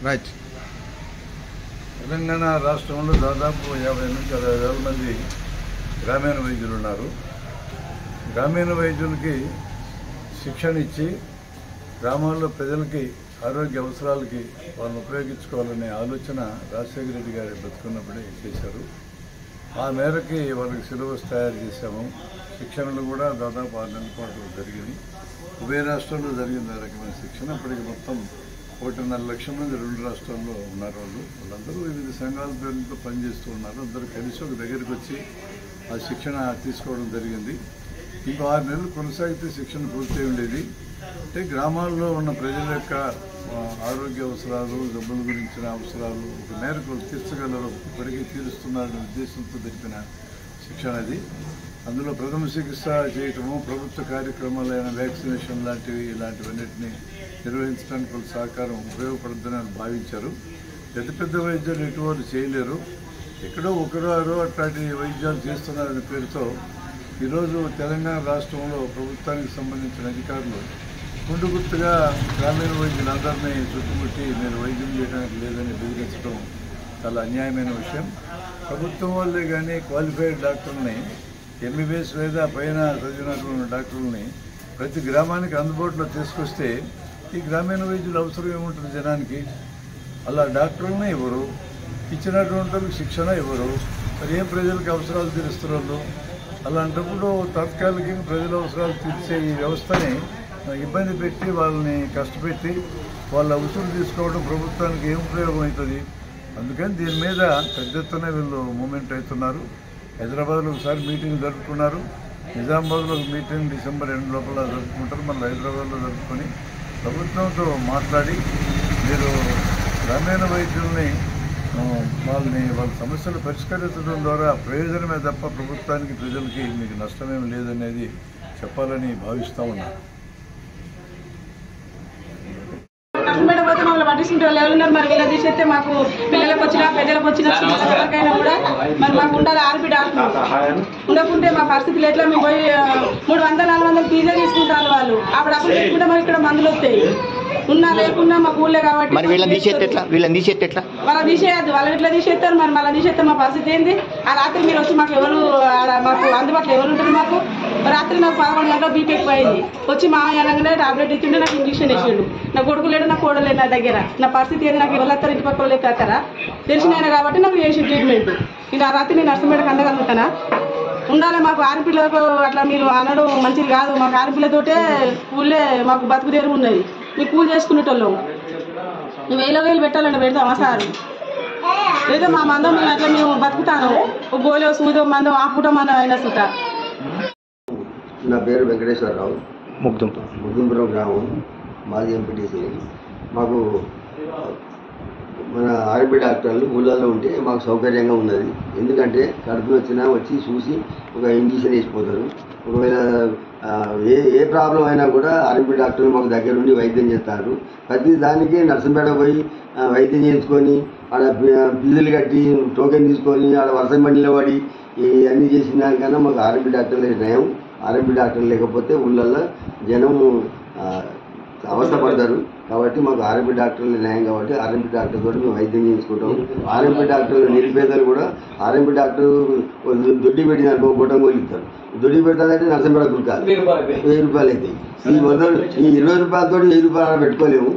Right. Telangana రాష్ట్రంలో దాదాపు 50 నుంచి 60,000 మంది గ్రామీణ వైద్యులు ఉన్నారు. గ్రామీణ వైద్యులకి శిక్షణ ఇచ్చి గ్రామాల్లో ప్రజలకి ఆరోగ్య అవసరాలకి వాళ్ళని ఉపయోగించుకోవాలనే ఆలోచన రాజశేఖర రెడ్డి గారు బతుకున్నప్పుడే చేశారు. ఆ మేరకి వాళ్ళకి సిలబస్ తయారు చేశాము. శిక్షణలు కూడా దాదాపు 6 నెలల పాటు జరిగింది. ఉభయ రాష్ట్రాల్లో జరిగింది ఆ రకమైన శిక్షణ. ఇప్పటికి మొత్తం 1.5 లక్షల మంది 2 రాష్ట్రాల్లో ఉన్నారు. వాళ్ళందరూ వివిధ సంఘాల పేర్లతో పనిచేస్తూ ఉన్నారు. అందరూ కలిసి ఒక దగ్గరికి వచ్చి ఆ శిక్షణ తీసుకోవడం జరిగింది. ఇంకో 6 నెలలు కొనసాగితే శిక్షణ పూర్తి ఉండేది. అంటే గ్రామాల్లో ఉన్న ప్రజల యొక్క ఆరోగ్య అవసరాలు, జబ్బుల గురించిన అవసరాలు ఒక మేరకు తీర్చగలరు, ఇప్పటికీ తీరుస్తున్నారనే ఉద్దేశంతో జరిపిన శిక్షణ అది. అందులో ప్రథమ చికిత్స చేయటము, ప్రభుత్వ కార్యక్రమాలైన వ్యాక్సినేషన్ ఇలాంటివన్నిటిని నిర్వహించడానికి వాళ్ళ సహకారం ఉపయోగపడుతుందని భావించారు. పెద్ద పెద్ద వైద్యాలు ఎటువంటి చేయలేరు, ఎక్కడో ఒకరో అట్లాంటి వైద్యాలు చేస్తున్నారనే పేరుతో ఈరోజు తెలంగాణ రాష్ట్రంలో ప్రభుత్వానికి సంబంధించిన అధికారులు గుర్తుగా గ్రామీణ వైద్యులందరినీ చుట్టుముట్టి మీరు వైద్యం చేయడానికి లేదని బెదిరించడం చాలా అన్యాయమైన విషయం. ప్రభుత్వం వాళ్ళే కానీ క్వాలిఫైడ్ డాక్టర్ని, ఎంబీబీఎస్ లేదా పైన చదివినటువంటి డాక్టర్లని ప్రతి గ్రామానికి అందుబాటులో తీసుకొస్తే ఈ గ్రామీణ వైద్యుల అవసరం ఏముంటుంది జనానికి? అలా డాక్టర్లనే ఇవ్వరు, ఇచ్చినటువంటి శిక్షణ ఇవ్వరు, మరి ఏం ప్రజలకు అవసరాలు తీరుస్తున్నారు? అలాంటప్పుడు తాత్కాలికంగా ప్రజల అవసరాలు తీర్చే ఈ వ్యవస్థని ఇబ్బంది పెట్టి వాళ్ళని కష్టపెట్టి వాళ్ళ అవసరం తీసుకోవడం ప్రభుత్వానికి ఏం ఉపయోగం అవుతుంది? అందుకని దీని మీద పెద్ద ఎత్తున వీళ్ళు మూమెంట్ అవుతున్నారు. హైదరాబాద్లో ఒకసారి మీటింగ్ జరుపుకున్నారు, నిజామాబాద్లో ఒక మీటింగ్ డిసెంబర్ 2 లోపల జరుపుకుంటారు. మళ్ళీ హైదరాబాద్లో జరుపుకొని ప్రభుత్వంతో మాట్లాడి మీరు గ్రామీణ వైద్యుల్ని వాళ్ళ సమస్యలు పరిష్కరించడం ద్వారా ప్రయోజనమే తప్ప ప్రభుత్వానికి ప్రజలకి మీకు నష్టమేమి లేదనేది చెప్పాలని భావిస్తూ ఉన్నారు. పట్టించుకుంటే వాళ్ళు ఎవరున్నారు? మరి వీళ్ళ తీసేస్తే మాకు పిల్లలకు వచ్చినా పెద్దలకు వచ్చినా ఎవరికైనా కూడా మరి మాకు ఉండాలి ఆర్పి డాక్టర్. ఉండకుంటే మా పరిస్థితులు ఎట్లా? మేము పోయి 300-400 ఫీజే తీసుకుంటారు వాళ్ళు. అప్పుడు తీసుకుంటే మరి ఇక్కడ మందులు వస్తాయి. ఉన్నా లేకున్నా మాకు ఊళ్ళే కాబట్టి వాళ్ళని తీసేయద్దు. వాళ్ళు ఎట్లా తీసేస్తారు? మరి మళ్ళీ తీసేస్తే మా పరిస్థితి ఏంది? ఆ రాత్రి మీరు వచ్చి మాకు మాకు అందుబాటులో ఎవరు ఉంటారు? మాకు రాత్రి నాకు 11 గంటలకు బీపీ ఎక్కువ అయింది. వచ్చి మా అనగానే టాబ్లెట్ ఇచ్చిండు, నాకు ఇంజక్షన్ వేసిండు. నా కొడుకు లేడు, నా కోడలు లేదు నా దగ్గర. నా పరిస్థితి ఏంది? నాకు ఎవరు వస్తారు? ఇంటి పక్కన లేకపోతారా? తెలిసిన కాబట్టి నాకు చేసి ట్రీట్మెంట్. ఇంకా ఆ రాత్రి నేను నర్సంపేటకు అందగలుగుతానా? ఉండాలి మాకు ఆర్పిలకు. అట్లా మీరు అనడం మంచిది కాదు. మాకు ఆర్పిలతోటే ఊళ్ళే మాకు బతుకుదేరు ఉన్నది. మీకు కూలి చేసుకునేటోళ్ళు మేము 1000 పెట్టాలంటే పెడతామా సార్? లేదా మా మందం మేము అట్లా మేము బతుకుతాను. ఒక గోలే సూదో మందం ఆపుట మందం అయినా సుత. నా పేరు వెంకటేశ్వరరావు, ముగ్దుంపురం గ్రామం, మాజీ ఎంపీటీసీ. మాకు మన ఆర్పి డాక్టర్లు ఊళ్ళల్లో ఉంటే మాకు సౌకర్యంగా ఉన్నది. ఎందుకంటే కడుపు వచ్చి చూసి ఒక ఇంజక్షన్ వేసిపోతారు. ఒకవేళ ఏ ప్రాబ్లం అయినా కూడా ఆర్ఎంపీ డాక్టర్లు మాకు దగ్గర నుండి వైద్యం చేస్తారు. ప్రతి దానికి నర్సంపేట పోయి వైద్యం చేసుకొని ఆడ బిల్లులు కట్టి టోకెన్ తీసుకొని ఆడ వర్షం బండిలో పడి ఇవన్నీ చేసిన దానికన్నా మాకు ఆర్ఎంపీ డాక్టర్లే నయం. ఆర్ఎంపీ డాక్టర్లు లేకపోతే ఊళ్ళల్లో జనం అవస్థపడతారు. కాబట్టి మాకు ఆర్ఎంపీ డాక్టర్లు న్యాయం కాబట్టి ఆర్ఎంపీ డాక్టర్ తోటి మేము వైద్యం చేయించుకుంటాం. ఆర్ఎంపీ డాక్టర్లు నిరుపేదలు కూడా ఆర్ఎంపీ డాక్టర్ దొడ్డి పెట్టిన గుట్టం కొలిస్తారు. దొడ్డి పెట్టాలంటే నర్సంపేట కురకాలి 1000 రూపాయలు అవుతాయి. ఈ 20 రూపాయలతో 1000 రూపాయలు పెట్టుకోలేము.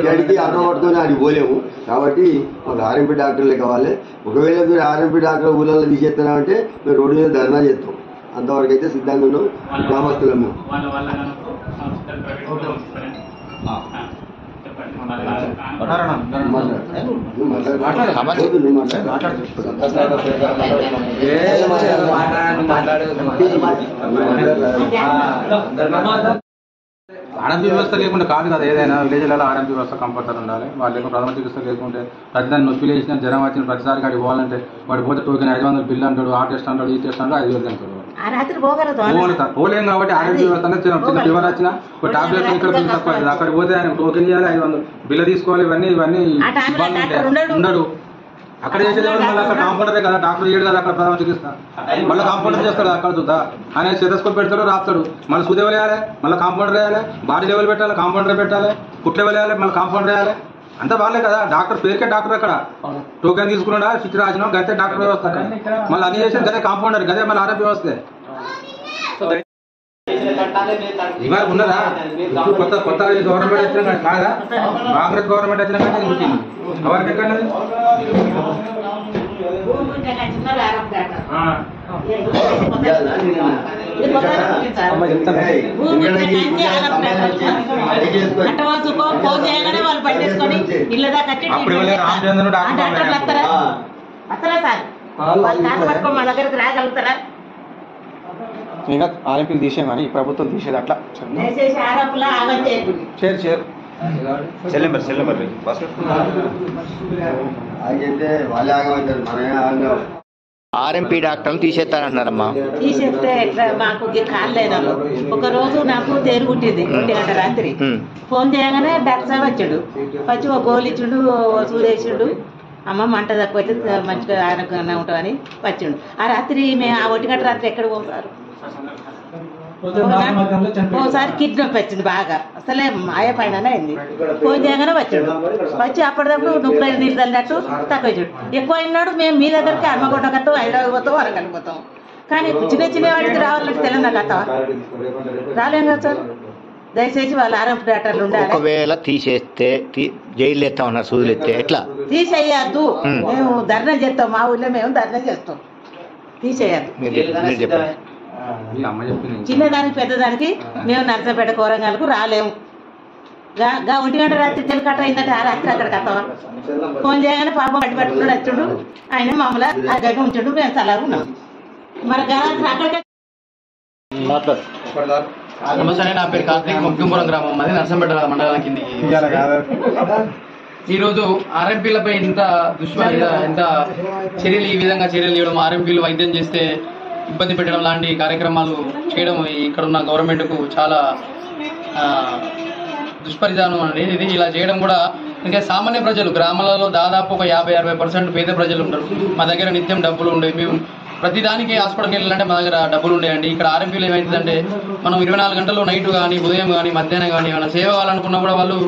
గడికి ఆటో పట్టుకొని ఆడికి పోలేము. కాబట్టి మాకు ఆర్ఎంపీ డాక్టర్లే కావాలి. ఒకవేళ మీరు ఆర్ఎంపీ డాక్టర్ ఊళ్ళల్లో తీసేస్తున్నామంటే మేము రోడ్డు మీద ధర్నా చేస్తాం. అంతవరకు అయితే సిద్ధంగా ఉన్నాం. గ్రామస్తులం మేము. ఆర్ఎంపీ వ్యవస్థ లేకుండా కాదు కదా ఏదైనా. విలేజ్లలో ఆర్ఎంపీ వ్యవస్థ కంపల్సరీ ఉండాలి. వాళ్ళకి ప్రథమ చికిత్స లేకుంటే ప్రతిదాన్ని నొప్పి లేచిన జ్వరం వచ్చిన ప్రతిసారి కాడికి పోవాలంటే వాడు పోతే టోకెన్ 500 బిల్లు అంటాడు, ఆ టెస్ట్ అంటాడు, ఈ టెస్ట్ అంటాడు, 5000 అంటాడు. పోలేం కాబట్టి ఆర్ఎంపీ వ్యవస్థ చిన్న ఫీవర్ వచ్చినా ఒక టాబ్లెట్ ఇక్కడ బిల్లు తక్కువ అవుతుంది. అక్కడికి పోతే ఆయన టోకెన్ చేయాలి, 500 బిల్లు తీసుకోవాలి. ఇవన్నీ ఉండడు. అక్కడ చేసేది మళ్ళీ అక్కడ కాంపౌండరే కదా, డాక్టర్ చేయడు కదా అక్కడ ప్రథమ చికిత్స. మళ్ళీ కాంపౌండర్ చేస్తాడు అక్కడ చూద్దా ఆయన స్టెథోస్కోప్ పెడతాడు, రాస్తాడు. మళ్ళీ సూది వేయాలి, మళ్ళీ కాంపౌండర్ వేయాలి, బాడీ లెవెల్ పెట్టాలి, కాంపౌండర్ పెట్టాలి, కుట్ లెవెల్ వేయాలి, మళ్ళీ కాంపౌండర్ వేయాలి. అంత బాగాలే కదా, డాక్టర్ పేరుకే డాక్టర్ అక్కడ టోకెన్ తీసుకున్నాడా చిట్టి రాసిన గతే డాక్టర్ వ్యవస్థ మళ్ళీ అన్ని చేసిన గదే కాంపౌండర్ గదే మళ్ళీ ఆరోగ్య వ్యవస్థ ఇవాళ ఉన్నదా కొత్త కొత్త గవర్నమెంట్ వచ్చినా కాదా కాంగ్రెస్ గవర్నమెంట్ వచ్చినా కానీ పుట్టింది ఎవరికి ఎక్కడ అప్పుడు రామచంద్రుడు రాగలుగుతారా ఇంకా ఆర్ఎంపీలు తీసాం కానీ ఈ ప్రభుత్వం తీసేది అట్లా చేరు అయితే వాళ్ళే ఆగమంటారు మనమే ఆగం. ఆర్ఎంపీ డాక్టర్లు తీసేస్తారంటున్నారమ్మా. తీసేస్తే ఎట్లా మాకు కాలేదు. ఒక రోజు నాకు తేరుగుట్టింది 1 గంట రాత్రి. ఫోన్ చేయగానే డాక్టర్ సాబ్ వచ్చాడు. వచ్చి ఒక గోలు ఇచ్చిండు, చూడేసిండు. అమ్మ మంట తక్కువైతే మంచిగా ఆరోగ్యంగా ఉంటామని వచ్చిండు. ఆ రాత్రి మేము ఆ 1 గంట రాత్రి ఎక్కడ పోతారు. ఓసారి కిడ్నాప్ వచ్చింది బాగా, అసలే మాయ పైన అయింది. ఫోన్ చేయగానే వచ్చాడు. వచ్చి అప్పటిదప్పుడు నువ్వు నీళ్ళు తల్లినట్టు తక్కువ చూడు. ఎక్కువ అయినాడు మేము మీ దగ్గరికి హన్మకొండకట్టు హైదరాబాద్ పోతాం, వరంగల్ పోతాం. కానీ చిన్న చిన్న వాడికి రావాలంటే తెలంగాణ కట్టవా రాలేం కదా సార్. దయచేసి వాళ్ళు ఆరోగ్య డాక్టర్లు ఉండాలి. ఒకవేళ తీసేస్తే జైలు ఎత్తా ఉన్నారు, సూదులు ఎత్తే ఎట్లా తీసేయద్దు. మేము ధర్నా చేస్తాం, మా ఊళ్ళో మేము ధర్నా చేస్తాం. తీసేయద్దు. చిన్నదానికి పెద్దదానికి మేము నర్సంపేట కోరంగాలకు రాలేము. 1 గంట రాత్రి తెలకట్ట అయిందంటే ఆ రాత్రి అక్కడికి వస్తావా. ఫోన్ చేయగానే పాపం పట్టి పట్టుకున్నాడు వచ్చుడు. ఆయన మామూలుగా ఆ దగ్గర ఉంచుడు, మేము సలాగా ఉన్నాం. మరి అక్కడికి నమస్తే, నా పేరు కార్తీక్, ముఖ్యంపురం గ్రామం, మాది నర్సంపేట మండలం కిందికి. ఈరోజు ఆర్ఎంపీలపై ఇంత ఎంత చర్యలు, ఈ విధంగా చర్యలు ఇవ్వడం, ఆర్ఎంపీలు వైద్యం చేస్తే ఇబ్బంది పెట్టడం లాంటి కార్యక్రమాలు చేయడం ఇక్కడ ఉన్న గవర్నమెంట్కు చాలా దుష్పరిధానం అండి. ఇది ఇలా చేయడం కూడా ఇంకా సామాన్య ప్రజలు గ్రామాలలో దాదాపు ఒక 50-60% పేద ప్రజలు ఉంటారు. మా దగ్గర నిత్యం డబ్బులు ఉండేవి. మేము ప్రతిదానికి హాస్పిటల్కి వెళ్ళాలంటే మా దగ్గర డబ్బులు ఉండేయండి. ఇక్కడ ఆర్ఎంపీలు ఏమైతుందంటే మనం 24 గంటలు నైట్ కానీ ఉదయం కానీ మధ్యాహ్నం కానీ ఏమైనా సేవ కావాలనుకున్నా కూడా వాళ్ళు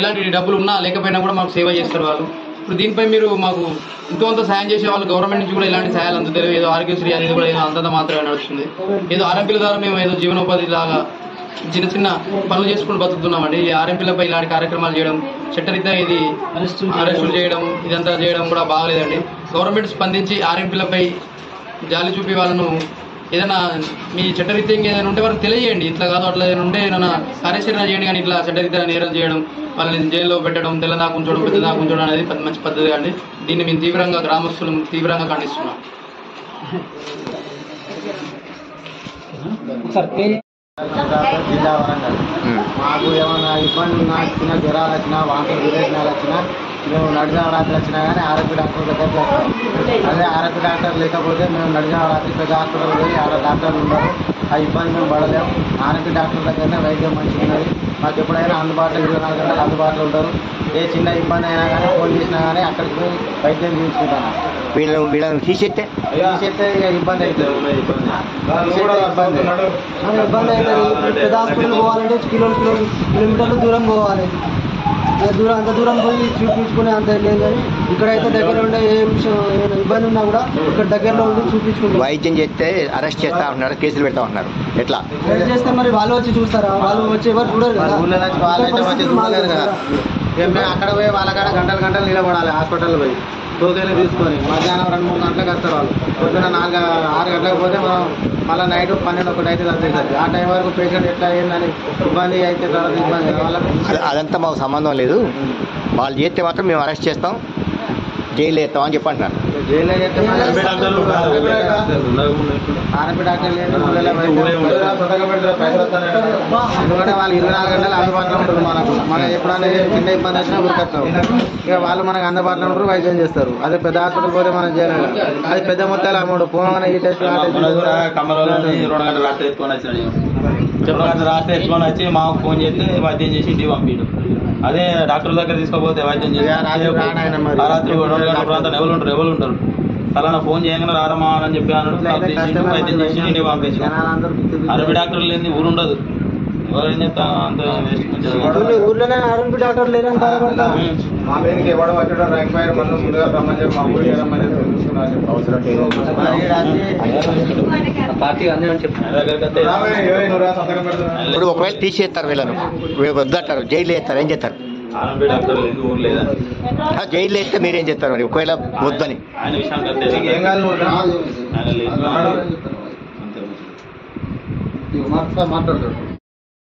ఎలాంటి డబ్బులు ఉన్నా లేకపోయినా కూడా మాకు సేవ చేస్తారు వాళ్ళు. ఇప్పుడు దీనిపై మీరు మాకు ఇంత సాయం చేసే వాళ్ళు గవర్నమెంట్ నుంచి కూడా ఇలాంటి సాయాలు అందుతారు. ఏదో ఆరోగ్యశ్రీ అనేది కూడా ఏదో అంతంత మాత్రమే నడుస్తుంది. ఏదో ఆర్ఎంపీల ద్వారా మేము ఏదో జీవనోపాధి లాగా చిన్న చిన్న పనులు చేసుకుని బతుకుతున్నామండి. ఈ ఆర్ఎంపీలపై ఇలాంటి కార్యక్రమాలు చేయడం, చట్టరీత్యా ఇది అరెస్టులు చేయడం, ఇదంతా చేయడం కూడా బాగలేదండి. గవర్నమెంట్ స్పందించి ఆర్ఎంపీలపై జాలి చూపి వాళ్ళను ఏదైనా మీ చట్టరీత్యంగా ఏదైనా ఉంటే వాళ్ళకి తెలియజేయండి. ఇట్లా కాదు అట్లా ఏదైనా ఉంటే ఏదైనా కార్యాచరణ చేయండి. కానీ ఇట్లా చట్టరీత్యా నేరాలు చేయడం, వాళ్ళని జైల్లో పెట్టడం, తెల్లదాకా ఉంచడం, పెద్దదాకా ఉంచడం అనేది మంచి పద్ధతి అండి. దీన్ని మేము తీవ్రంగా గ్రామస్తులు తీవ్రంగా ఖండిస్తున్నాం. జిల్లా వరంగల్. మాకు ఏమైనా ఇబ్బంది ఉన్నా, చిన్న జ్వరాలు వచ్చినా, వాంతులు విరేచనాలు వచ్చినా, మేము నడిచిన రాత్రి వచ్చినా కానీ ఆరోగ్య డాక్టర్ దగ్గరికి వస్తాం. అదే ఆరోగ్య డాక్టర్ లేకపోతే మేము నడిచిన రాత్రి పెద్ద హాస్పిటల్ పోయి ఆడ డాక్టర్లు ఉండరు. ఆ ఇబ్బంది మేము పడలేము. ఆరోగ్య డాక్టర్ దగ్గరనే వైద్యం మంచిగా ఉన్నది. మాకు ఎప్పుడైనా అందుబాటులో 24 గంటలు అందుబాటులో ఉంటారు. ఏ చిన్న ఇబ్బంది అయినా కానీ ఫోన్ చేసినా కానీ అక్కడికి పోయి వైద్యం చూసుకుంటాను. వీళ్ళని తీసేస్తే ఇబ్బంది అవుతుంది. ఇబ్బంది అవుతుంది. పెద్ద హాస్పిటల్ పోవాలంటే కిలోమీటర్లు దూరం పోవాలి. అంత దూరం పోయి చూపించుకునే అంత లేదు. కానీ ఇక్కడైతే దగ్గర ఉండే ఏ ఇబ్బంది ఉన్నా కూడా ఇక్కడ దగ్గరలో ఉండి చూపించుకుంటారు. వైద్యం చేస్తే అరెస్ట్ చేస్తా ఉంటున్నారు, కేసులు పెడతా ఉన్నారు. ఎట్లా అరెస్ట్ చేస్తే మరి వాళ్ళు వచ్చి చూస్తారా? వాళ్ళు వచ్చి ఎవరు చూడరు కదా. అక్కడ పోయి వాళ్ళకాడ గంటలు నిలబడాలి. హాస్పిటల్ పోయి టోకెన్లు తీసుకొని మధ్యాహ్నం 2-3 గంటలకు వస్తారు వాళ్ళు. పొద్దున 4-6 గంటలకు పోతే మనం మళ్ళీ నైట్ 12-1 అయితే చదివేసరికి ఆ టైం వరకు పేషెంట్ ఎట్లా అయ్యిందని ఇబ్బంది అయితే తర్వాత ఇబ్బంది వాళ్ళకి అదంతా మాకు సంబంధం లేదు. వాళ్ళు చేస్తే మాత్రం మేము అరెస్ట్ చేస్తాం, జైలు వేస్తాం అని చెప్పంటున్నారు. జైల్లో చేస్తే ఆర్ఎంపీ డాక్టర్ ఎందుకంటే వాళ్ళు 24 గంటలు అందుబాటులో ఉంటారు. మనం ఎప్పుడైనా చిన్న ఇబ్బంది వచ్చినా ఉరికొస్తాం. ఇక వాళ్ళు మనకు అందుబాటులో ఉంటారు, వైద్యం చేస్తారు. అదే పెద్ద హాస్పిటల్ పోతే మనం చేయలేము. అది పెద్ద మొత్తాలు అమౌంట్ పోగానే ఈ టెస్ట్ రాత్రి ఎత్తుకొని వచ్చి మాకు ఫోన్ చేస్తే వైద్యం చేసి ఇంటికి పంపిండు. అదే డాక్టర్ దగ్గర తీసుకోకపోతే వైద్యం చేసి రాత్రి 2 గంటల ప్రాంతం ఎవరు ఉంటారు. అలానా ఫోన్ చేయగానే రారమ్మా అని చెప్పి అన్నాడు. వైద్యం చేసి ఇంటికి పంపించాను. ఆర్ఎంపీ డాక్టర్లు లేని ఊరు ఉండదు. ఎవరు ఏం చెప్తా అంత వేస్ట్. ఊర్లోనే ఆర్ఎంపీ డాక్టర్ లేదని మా మీదకి ఎవడో వచ్చాడో రంగపైన మనం ముందుగా రమ్మని చెప్పి మా ఊరికి రమ్మని చూస్తున్నారు. ఇప్పుడు ఒకవేళ తీసేస్తారు వీళ్ళను, వద్దంటారు, జైలు వేస్తారు, ఏం చేస్తారు? ఆర్ఎంపీ డాక్టర్లు ఎందుకు ఊర్లేదా? జైలు వేస్తే మీరేం చేస్తారు మరి ఒకవేళ వద్దని? ఆయన విషయానికి ఏం కాదు ఆయన లేదు. మాట్లాడతాడు.